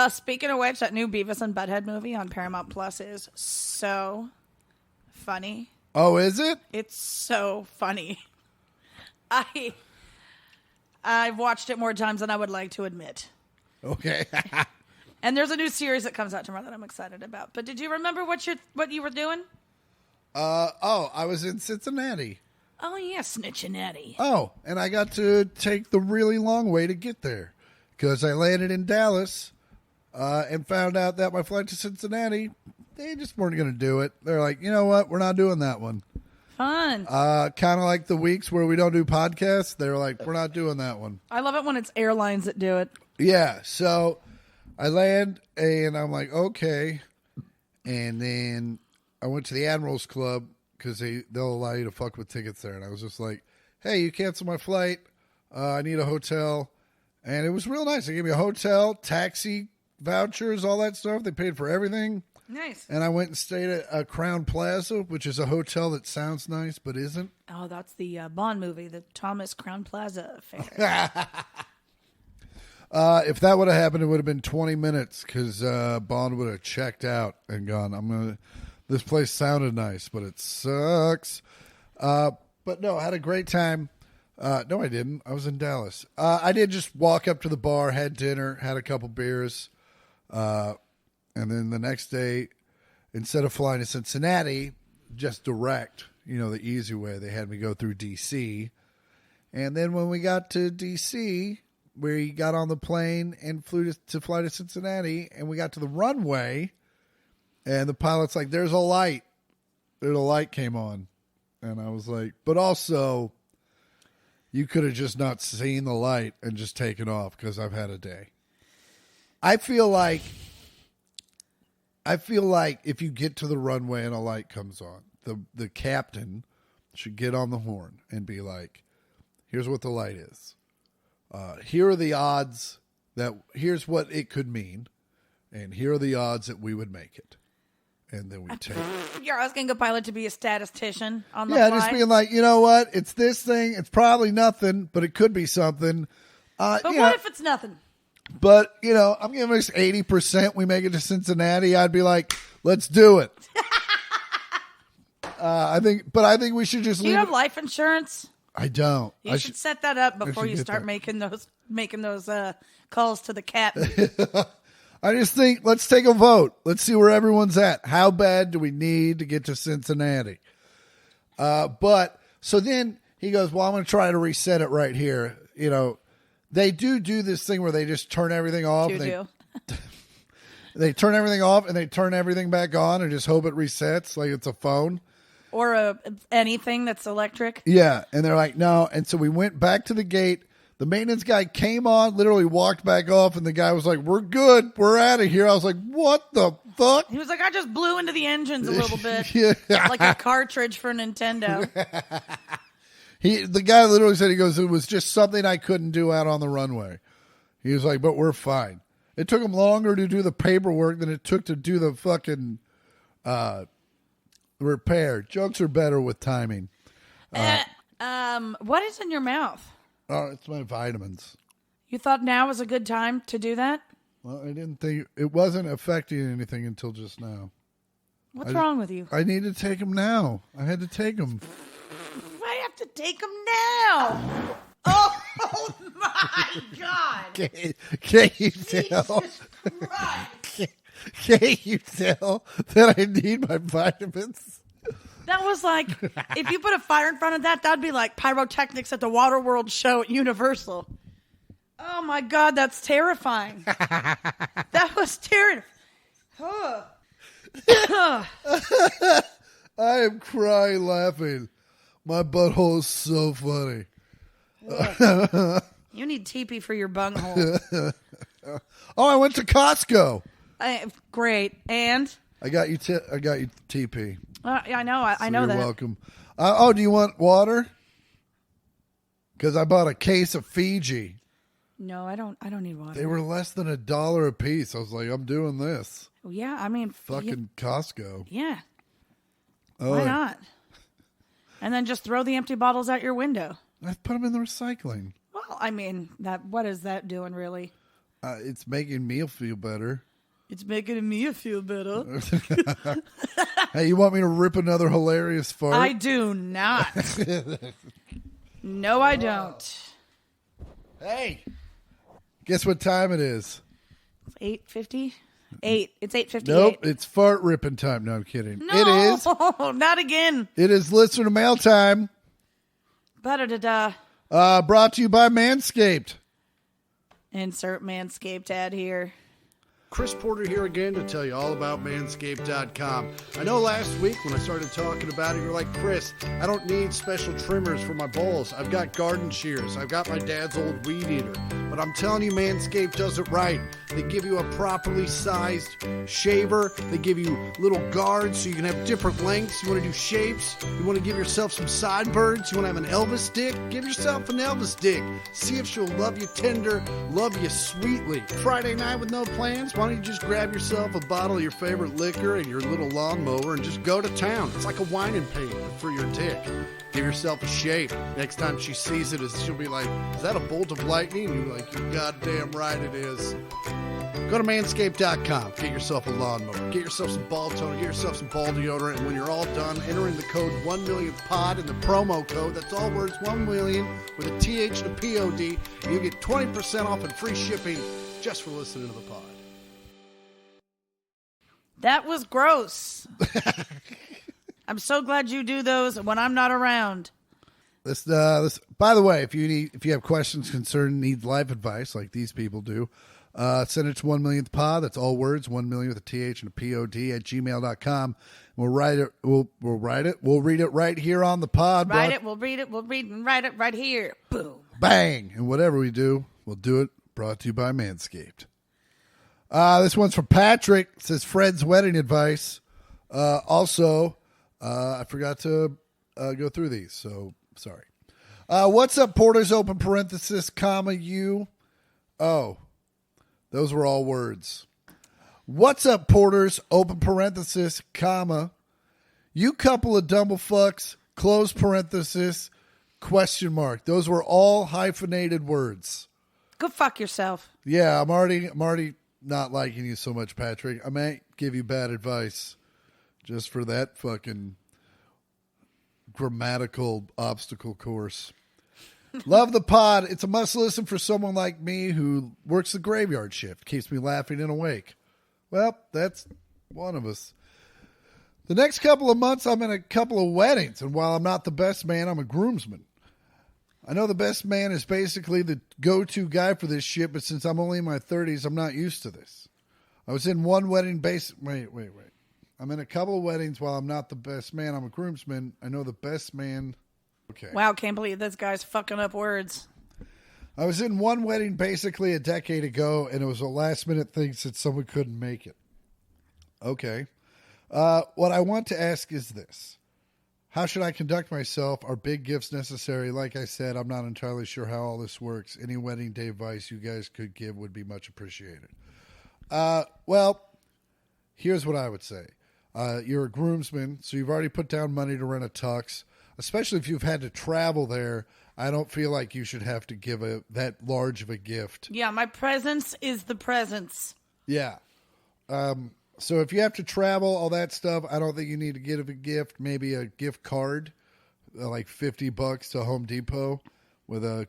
A: Speaking of which, that new Beavis and Butthead movie on Paramount Plus is so funny.
B: Oh, is it?
A: It's so funny. I've watched it more times than I would like to admit.
B: Okay.
A: And there's a new series that comes out tomorrow that I'm excited about. But did you remember what you were doing?
B: I was in Cincinnati.
A: Oh, yeah, Snitchinati.
B: Oh, and I got to take the really long way to get there because I landed in Dallas and found out that my flight to Cincinnati, they just weren't going to do it. They're like, you know what? We're not doing that one.
A: Fun.
B: Kind of like the weeks where we don't do podcasts. They're like, we're not doing that one.
A: I love it when it's airlines that do it.
B: Yeah, so I land and I'm like, okay. And then I went to the Admirals Club because they'll allow you to fuck with tickets there. And I was just like, hey, you canceled my flight. I need a hotel. And it was real nice. They gave me a hotel, taxi vouchers, all that stuff. They paid for everything.
A: Nice.
B: And I went and stayed at Crown Plaza, which is a hotel that sounds nice but isn't.
A: Oh, that's the Bond movie, the Thomas Crown Plaza affair.
B: If that would have happened, it would have been 20 minutes because Bond would have checked out and gone, this place sounded nice, but it sucks. But no, I had a great time. No, I didn't. I was in Dallas. I did just walk up to the bar, had dinner, had a couple beers. And then the next day, instead of flying to Cincinnati, just direct, the easy way, they had me go through D.C. And then when we got to D.C., we got on the plane and flew to fly to Cincinnati, and we got to the runway, and the pilot's like, there's a light. There's a light came on. And I was like, but also, you could have just not seen the light and just taken off because I've had a day. I feel like if you get to the runway and a light comes on, the captain should get on the horn and be like, here's what the light is. Here are the odds here's what it could mean. And here are the odds that we would make it. And then we take it.
A: You're asking a pilot to be a statistician on the fly?
B: Yeah, just being like, you know what? It's this thing. It's probably nothing, but it could be something.
A: But what if it's nothing?
B: But, I'm giving us 80%. We make it to Cincinnati. I'd be like, let's do it. I think we should just leave.
A: Do you have life insurance?
B: I don't.
A: You should set that up before you start making those calls to the captain.
B: I just think, let's take a vote. Let's see where everyone's at. How bad do we need to get to Cincinnati? So then he goes, well, I'm going to try to reset it right here. They do this thing where they just turn everything off. They turn everything off and they turn everything back on and just hope it resets like it's a phone.
A: Or anything that's electric.
B: Yeah. And they're like, no. And so we went back to the gate. The maintenance guy came on, literally walked back off, and the guy was like, we're good. We're out of here. I was like, what the fuck?
A: He was like, I just blew into the engines a little bit.
B: Yeah.
A: Like a cartridge for Nintendo.
B: The guy literally said, he goes, it was just something I couldn't do out on the runway. He was like, but we're fine. It took him longer to do the paperwork than it took to do the fucking repair. Jokes are better with timing.
A: What is in your mouth?
B: Oh, it's my vitamins.
A: You thought now was a good time to do that?
B: Well, I didn't think it wasn't affecting anything until just now.
A: What's wrong with you?
B: I need to take them now. I had to take them.
A: I have to take them now. Oh my God!
B: Can you tell? Can you tell that I need my vitamins?
A: That was like, if you put a fire in front of that'd be like pyrotechnics at the Waterworld show at Universal. Oh my God, that's terrifying. That was terrifying.
B: I am crying laughing. My butthole is so funny.
A: You need teepee for your bunghole.
B: Oh, I went to Costco.
A: Great. And?
B: I got you TP.
A: Yeah, I know. I know that.
B: You're welcome. Do you want water? Because I bought a case of Fiji.
A: No, I don't need water.
B: They were less than $1 a piece. I was like, I'm doing this.
A: Well, yeah, I mean,
B: fucking Costco.
A: Yeah. Why not? And then just throw the empty bottles out your window.
B: I put them in the recycling.
A: Well, I mean, what is that doing, really?
B: It's making me feel better.
A: It's making me feel better.
B: Hey, you want me to rip another hilarious fart?
A: I do not. No, I don't.
B: Hey, guess what time it is?
A: 8:50. It's 8:58.
B: Nope, it's fart ripping time. No, I'm kidding.
A: No,
B: it is.
A: Not again.
B: It is listener mail time.
A: Ba-da-da-da.
B: Brought to you by Manscaped.
A: Insert Manscaped ad here.
B: Chris Porter here again to tell you all about Manscaped.com. I know last week when I started talking about it, you're like, Chris, I don't need special trimmers for my balls. I've got garden shears. I've got my dad's old weed eater. But I'm telling you, Manscaped does it right. They give you a properly sized shaver. They give you little guards so you can have different lengths. You want to do shapes? You want to give yourself some sideburns? You want to have an Elvis dick? Give yourself an Elvis dick. See if she'll love you tender, love you sweetly. Friday night with no plans?
C: why don't you just grab yourself a bottle of your favorite liquor and your little lawnmower and just go to town? It's like a wine and paint for your dick. Give yourself a shape. Next time she sees it, she'll be like, is that a bolt of lightning? And you're like, you're goddamn right it is. Go to manscaped.com. Get yourself a lawnmower. Get yourself some ball toner. Get yourself some ball deodorant. And when you're all done, enter in the code 1millionthpod in the promo code. That's all words, 1 million, with a TH and a POD. And you get 20% off and free shipping just for listening to the pod.
A: That was gross. I'm so glad you do those when I'm not around.
B: This, by the way, if you have questions, concern, need life advice like these people do, send it to 1 millionth pod. That's all words, 1 million with a TH and a POD at gmail.com. We'll write it. We'll write it. We'll read it right here on the pod.
A: Write it. We'll read it. We'll read and write it right here. Boom.
B: Bang. And whatever we do, we'll do it. Brought to you by Manscaped. This one's from Patrick. It says Fred's wedding advice. Also, I forgot to go through these, so sorry. What's up, Porters? Open parenthesis, comma, you. Oh, those were all words. What's up, Porters? Open parenthesis, comma, you couple of dumblefucks, close parenthesis, question mark. Those were all hyphenated words.
A: Go fuck yourself.
B: Yeah, I'm already not liking you so much, Patrick. I might give you bad advice just for that fucking grammatical obstacle course. Love the pod. It's a must listen for someone like me who works the graveyard shift. Keeps me laughing and awake. Well, that's one of us. The next couple of months, I'm in a couple of weddings, and while I'm not the best man, I'm a groomsman. I know the best man is basically the go-to guy for this shit, but since I'm only in my 30s, I'm not used to this. I was in one wedding Wait. I'm in a couple of weddings. While I'm not the best man, I'm a groomsman. I know the best man. Okay.
A: Wow, can't believe this guy's fucking up words.
B: I was in one wedding basically a decade ago, and it was a last-minute thing since someone couldn't make it. Okay. What I want to ask is this. How should I conduct myself? Are big gifts necessary? Like I said, I'm not entirely sure how all this works. Any wedding day advice you guys could give would be much appreciated. Well, here's what I would say. You're a groomsman, so you've already put down money to rent a tux. Especially if you've had to travel there, I don't feel like you should have to give that large of a gift.
A: Yeah, my presence is the presence.
B: Yeah. So if you have to travel, all that stuff, I don't think you need to give a gift. Maybe a gift card, like $50 to Home Depot with a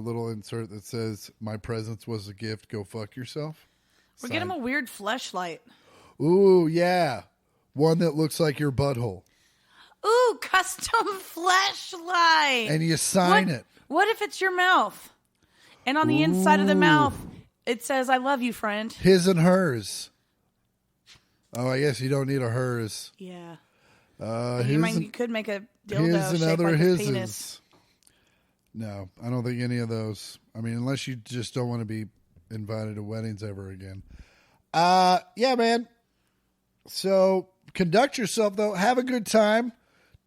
B: little insert that says, "My presence was a gift. Go fuck yourself."
A: We're getting him a weird fleshlight.
B: Ooh, yeah. One that looks like your butthole.
A: Ooh, custom fleshlight.
B: And you sign it.
A: What if it's your mouth? And on the inside of the mouth, it says, "I love you, friend."
B: His and hers. Oh, I guess you don't need a hers.
A: Yeah.
B: You
A: could make a dildo
B: his and
A: shaped
B: other
A: like his
B: hises.
A: penis.
B: No, I don't think any of those. I mean, unless you just don't want to be invited to weddings ever again. Yeah, man. So conduct yourself, though. Have a good time.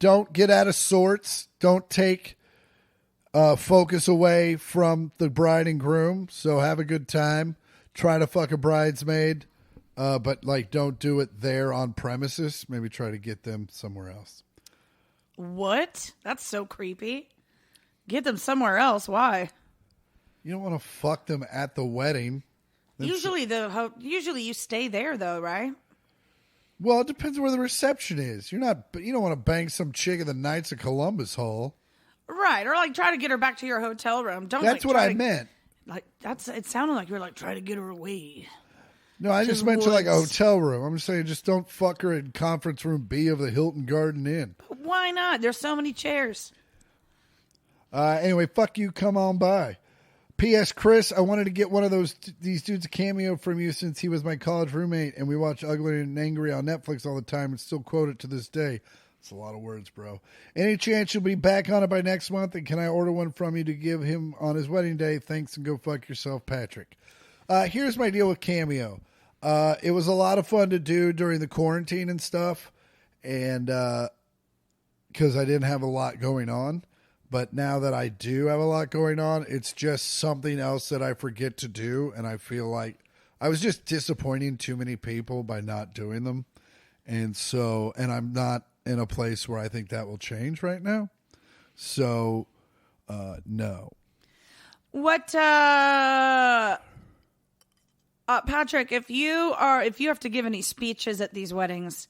B: Don't get out of sorts. Don't take focus away from the bride and groom. So have a good time. Try to fuck a bridesmaid. But, don't do it there on premises. Maybe try to get them somewhere else.
A: What? That's so creepy. Get them somewhere else. Why?
B: You don't want to fuck them at the wedding.
A: Usually you stay there, though, right?
B: Well, it depends where the reception is. You don't want to bang some chick at the Knights of Columbus Hall.
A: Right. Or, like, try to get her back to your hotel room.
B: That's what I meant.
A: It sounded like you were, like, trying to get her away.
B: No, I just meant to like a hotel room. I'm just saying just don't fuck her in conference room B of the Hilton Garden Inn.
A: Why not? There's so many chairs.
B: Anyway, fuck you. Come on by. P.S. Chris, I wanted to get one of these dudes a cameo from you since he was my college roommate and we watch Ugly and Angry on Netflix all the time and still quote it to this day. It's a lot of words, bro. Any chance you'll be back on it by next month? And can I order one from you to give him on his wedding day? Thanks and go fuck yourself, Patrick. Here's my deal with Cameo. It was a lot of fun to do during the quarantine and stuff, and because I didn't have a lot going on. But now that I do have a lot going on, it's just something else that I forget to do, and I feel like I was just disappointing too many people by not doing them. And I'm not in a place where I think that will change right now. So, no.
A: What, Patrick, if you have to give any speeches at these weddings,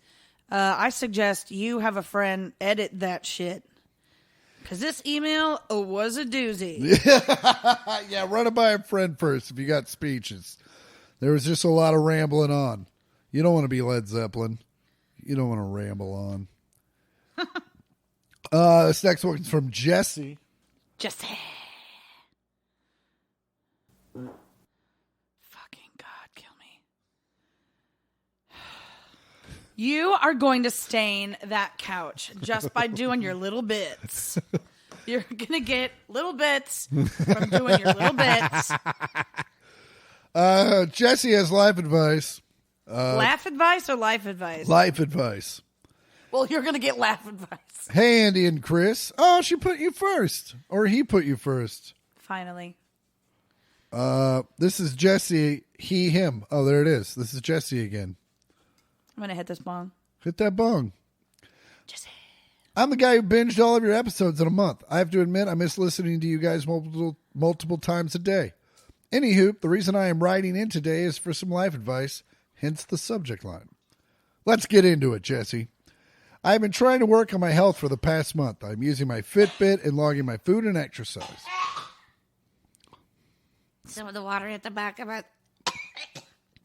A: I suggest you have a friend edit that shit. Because this email was a doozy.
B: Yeah, run it by a friend first if you got speeches. There was just a lot of rambling on. You don't want to be Led Zeppelin. You don't want to ramble on. This next one is from Jesse.
A: Jesse. Fucking God, kill me. You are going to stain that couch just by doing your little bits. You're going to get little bits from doing your little bits.
B: Jesse has life advice.
A: Laugh advice or life advice?
B: Life advice.
A: Well, you're going to get laugh advice.
B: Hey, Andy and Chris. Oh, she put you first. Or he put you first.
A: Finally.
B: This is Jesse. He, him. Oh, there it is. This is Jesse again.
A: I'm going to hit this bong.
B: Hit that bong.
A: Jesse.
B: I'm the guy who binged all of your episodes in a month. I have to admit, I miss listening to you guys multiple times a day. Anywho, the reason I am writing in today is for some life advice, hence the subject line. Let's get into it, Jesse. I've been trying to work on my health for the past month. I'm using my Fitbit and logging my food and exercise.
A: Some of the water at the back of my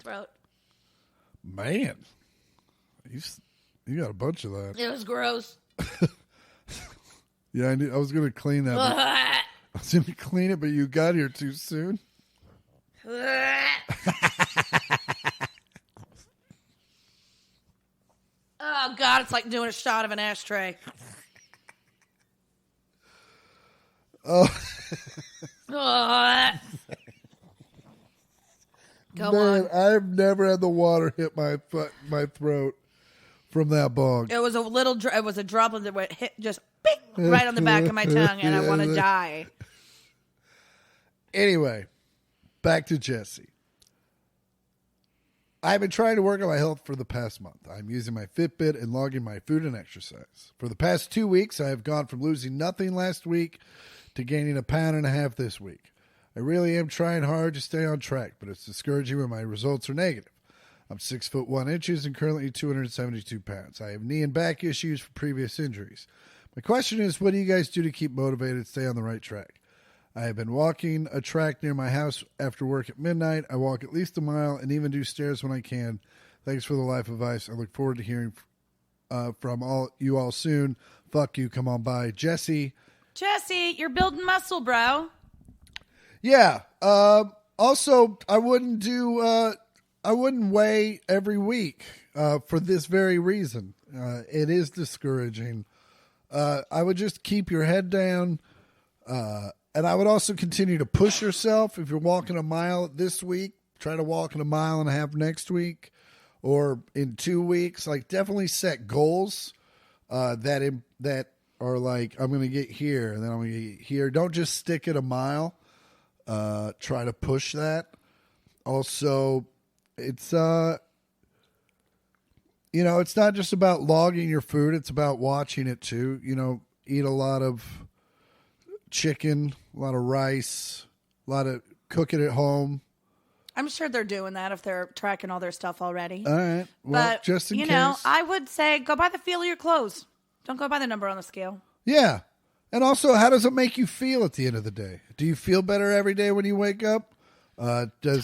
A: throat.
B: Man, you got a bunch of that.
A: It was gross.
B: Yeah, I was going to clean that. I was going to clean it, but you got here too soon.
A: Oh, God, it's like doing a shot of an ashtray.
B: Oh.
A: Go
B: Man,
A: on.
B: I've never had the water hit my throat from that bong.
A: It was a droplet that went hit just bing, right on the back of my tongue, and I want to die.
B: Anyway, back to Jesse. I've been trying to work on my health for the past month. I'm using my Fitbit and logging my food and exercise. For the past 2 weeks, I have gone from losing nothing last week to gaining 1.5 pounds this week. I really am trying hard to stay on track, but it's discouraging when my results are negative. I'm 6'1" and currently 272 pounds. I have knee and back issues from previous injuries. My question is, what do you guys do to keep motivated and stay on the right track? I have been walking a track near my house after work at midnight. I walk at least a mile and even do stairs when I can. Thanks for the life advice. I look forward to hearing from you all soon. Fuck you. Come on by. Jesse.
A: Jesse, you're building muscle, bro.
B: Yeah. Also, I wouldn't weigh every week for this very reason. It is discouraging. I would just keep your head down. And I would also continue to push yourself. If you're walking a mile this week, try to walk in 1.5 miles next week or in 2 weeks. Like, definitely set goals that are like, I'm going to get here and then I'm going to get here. Don't just stick at 1 mile. Try to push that. Also, it's it's not just about logging your food. It's about watching it too. Eat a lot of chicken, a lot of rice, a lot of cooking at home.
A: I'm sure they're doing that if they're tracking all their stuff already.
B: All right. Well,
A: but,
B: just in case.
A: I would say go by the feel of your clothes. Don't go by the number on the scale.
B: Yeah. And also, how does it make you feel at the end of the day? Do you feel better every day when you wake up? Or do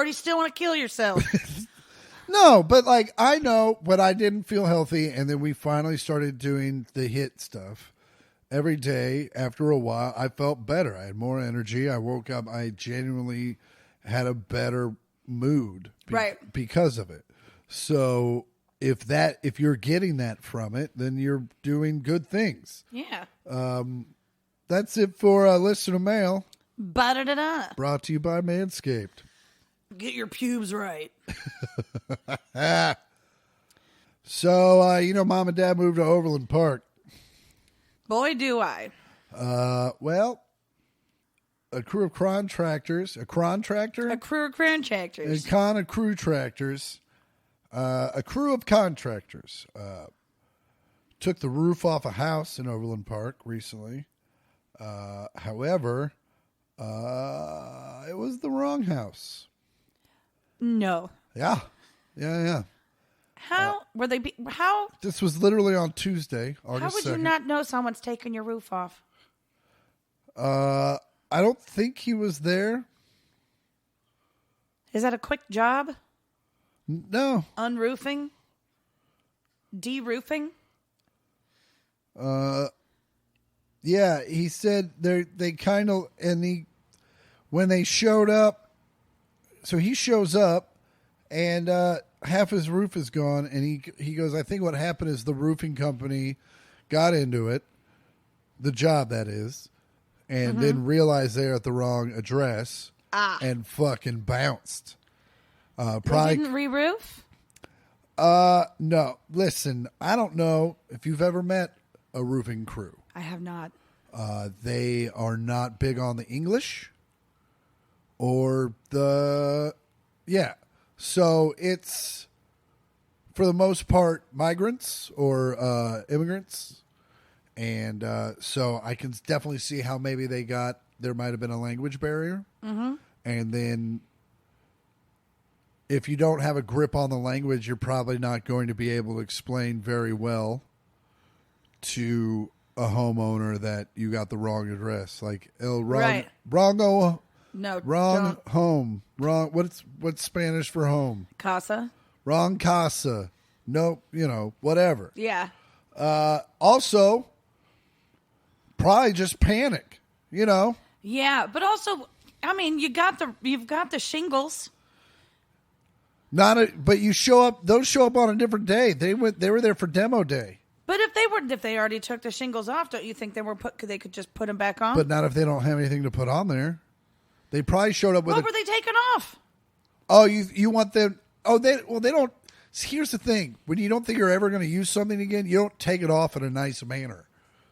B: you still want to kill yourself? No, but I know when I didn't feel healthy and then we finally started doing the HIIT stuff. Every day, after a while, I felt better. I had more energy. I woke up. I genuinely had a better mood because of it. So if you're getting that from it, then you're doing good things.
A: Yeah.
B: That's it for listener mail.
A: Ba-da-da-da.
B: Brought to you by Manscaped.
A: Get your pubes right.
B: So, Mom and Dad moved to Overland Park.
A: Boy, do I.
B: a crew of contractors, a contractor?
A: A crew of contractors.
B: A crew of contractors took the roof off a house in Overland Park recently. However, it was the wrong house.
A: No.
B: Yeah.
A: How were they? How?
B: This was literally on Tuesday, August 2nd.
A: How would you not know someone's taking your roof off?
B: I don't think he was there.
A: Is that a quick job?
B: No.
A: Unroofing? De-roofing?
B: Yeah, he said they kind of, when they showed up, so he shows up and half his roof is gone, and he goes, I think what happened is the roofing company got into it, the job that is, and then realized they're at the wrong address and fucking bounced.
A: They didn't re-roof?
B: No. Listen, I don't know if you've ever met a roofing crew.
A: I have not.
B: They are not big on the English or So it's, for the most part, migrants or immigrants. And so I can definitely see how maybe there might have been a language barrier. Mm-hmm. And then if you don't have a grip on the language, you're probably not going to be able to explain very well to a homeowner that you got the wrong address. Like,
A: Right.
B: wrong
A: No.
B: home. Wrong. What's Spanish for home?
A: Casa?
B: Wrong casa. Nope. Whatever.
A: Yeah.
B: Also, probably just panic.
A: Yeah, but also, I mean, you've got the shingles.
B: But you show up. Those show up on a different day. They were there for demo day.
A: But if they already took the shingles off, don't you think they could just put them back on?
B: But not if they don't have anything to put on there. They probably showed up with.
A: What were they taking off?
B: Oh, you want them? Oh, they don't. Here's the thing: when you don't think you're ever going to use something again, you don't take it off in a nice manner.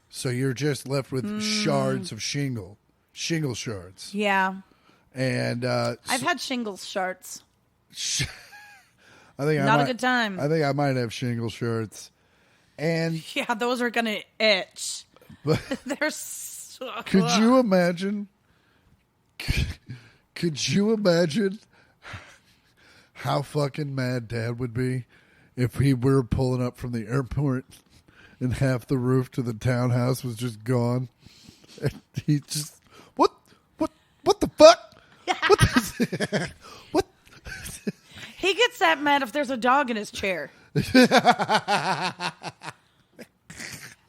B: So you're just left with shards of shingle shards.
A: Yeah,
B: and
A: I've had shingles shards.
B: I think
A: not a good time.
B: I think I might have shingle shards. And
A: yeah, those are gonna itch.
B: But
A: They're so,
B: could you imagine? Could you imagine how fucking mad Dad would be if he were pulling up from the airport and half the roof to the townhouse was just gone? And he just what the fuck? What?
A: He gets that mad if there's a dog in his chair.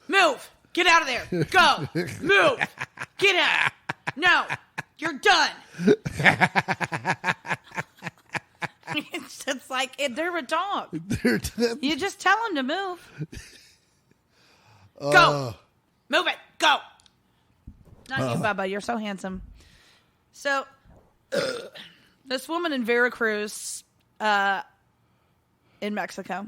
A: Move! Get out of there! Go! Move! Get out! No! You're done! It's like, they're a dog. You just tell him to move. Go! Move it! Go! Not you, Bubba. You're so handsome. So, this woman in Veracruz, in Mexico.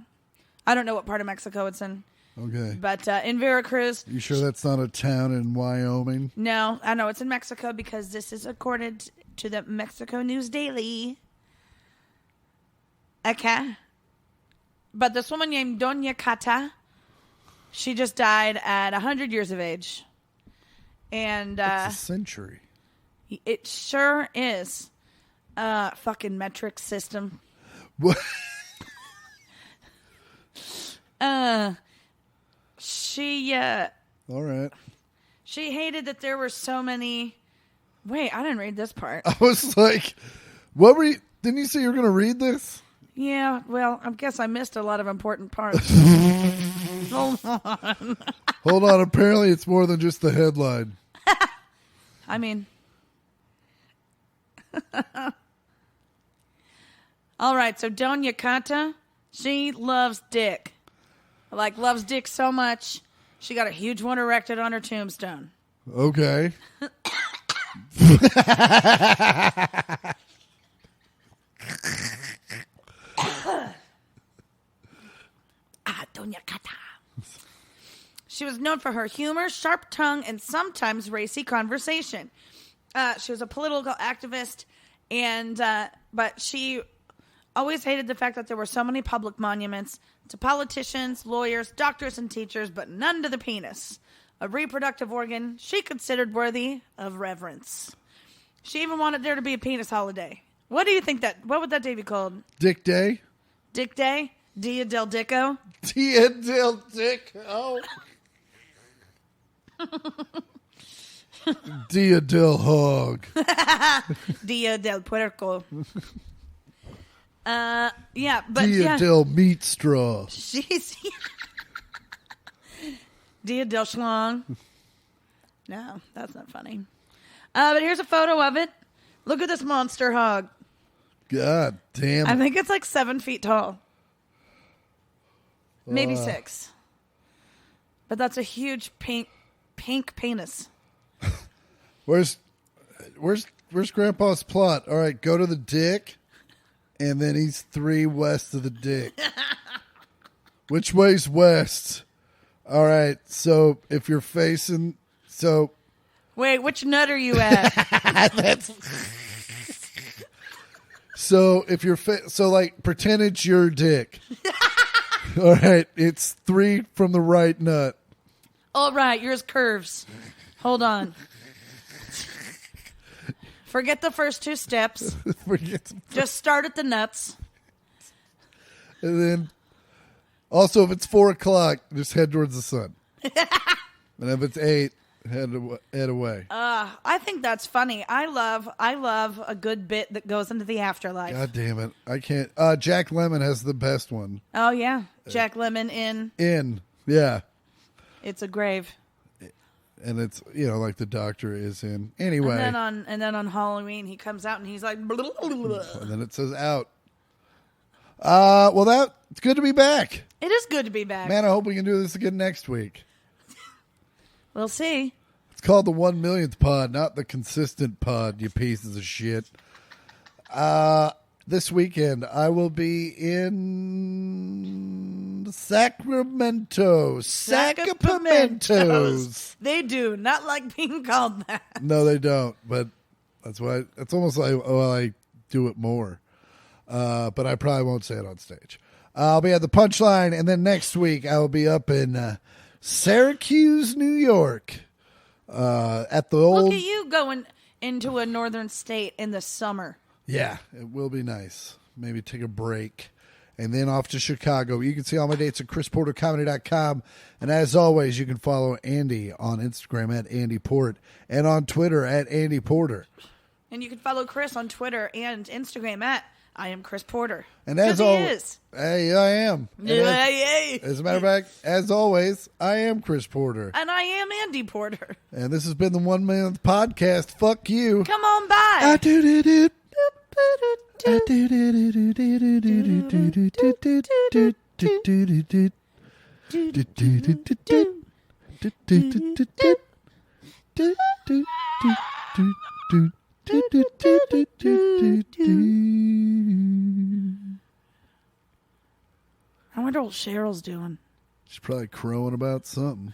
A: I don't know what part of Mexico it's in.
B: Okay.
A: But in Veracruz.
B: You sure that's not a town in Wyoming?
A: No, I know it's in Mexico because this is according to the Mexico News Daily. Okay. But this woman named Doña Cata, she just died at 100 years of age. And
B: that's a century.
A: It sure is. Fucking metric system.
B: What?
A: She
B: all right.
A: She hated that there were so many. Wait, I didn't read this part.
B: I was like, what were you? Didn't you say you were going to read this?
A: Yeah, well, I guess I missed a lot of important parts. Hold on.
B: Hold on. Apparently, it's more than just the headline.
A: I mean, all right. So Doña Cata, she loves dick. Loves dick so much, she got a huge one erected on her tombstone.
B: Okay.
A: Doña Cata. She was known for her humor, sharp tongue, and sometimes racy conversation. She was a political activist, and but she always hated the fact that there were so many public monuments to politicians, lawyers, doctors, and teachers, but none to the penis, a reproductive organ she considered worthy of reverence. She even wanted there to be a penis holiday. What do you think what would that day be called?
B: Dick Day?
A: Dick Day? Dia del Dicko?
B: Dia del Dicko. Dia del Hog.
A: Dia del Puerco. Yeah, but
B: Dia del Meat Straw.
A: She's Dia del Schlong. No, that's not funny. But here's a photo of it. Look at this monster hog.
B: God damn it.
A: I think it's like 7 feet tall. Maybe 6. But that's a huge pink penis.
B: Where's Grandpa's plot? All right, go to the dick, and then he's 3 west of the dick. Which way's west? All right, so if you're facing, so
A: wait, which nut are you at?
B: So if you're so like pretend it's your dick. All right, it's 3 from the right nut.
A: All right, yours curves. Hold on. Forget the first 2 steps. Just start at the nuts.
B: And then, also, if it's 4 o'clock, just head towards the sun. And if it's 8, head away.
A: I think that's funny. I love a good bit that goes into the afterlife.
B: God damn it. I can't. Jack Lemmon has the best one.
A: Oh, yeah. Jack Lemmon in.
B: Yeah.
A: It's a grave.
B: And it's, like the doctor is in. Anyway.
A: And then on Halloween, he comes out and he's like... Blah, blah, blah.
B: And then it says out. Well, it's good to be back.
A: It is good to be back.
B: Man, I hope we can do this again next week.
A: We'll see.
B: It's called the 1 millionth pod, not the consistent pod, you pieces of shit. This weekend, I will be in Sacramento. Sacramentos.
A: They do not like being called that.
B: No, they don't. But that's why it's almost like, I do it more. But I probably won't say it on stage. I'll be at the Punchline, and then next week I will be up in Syracuse, New York. At the old.
A: Look at you going into a northern state in the summer.
B: Yeah, it will be nice. Maybe take a break. And then off to Chicago. You can see all my dates at ChrisPorterComedy.com. And as always, you can follow Andi on Instagram at AndyPort and on Twitter at Andi Porter.
A: And you can follow Chris on Twitter and Instagram at I am Chris Porter.
B: And as always,
A: hey,
B: I am.
A: As
B: a matter of fact, as always, I am Chris Porter.
A: And I am Andi Porter.
B: And this has been the 1 millionth podcast. Fuck you.
A: Come on by.
B: I do it.
A: I wonder what Cheryl's doing.
B: She's probably crowing about something.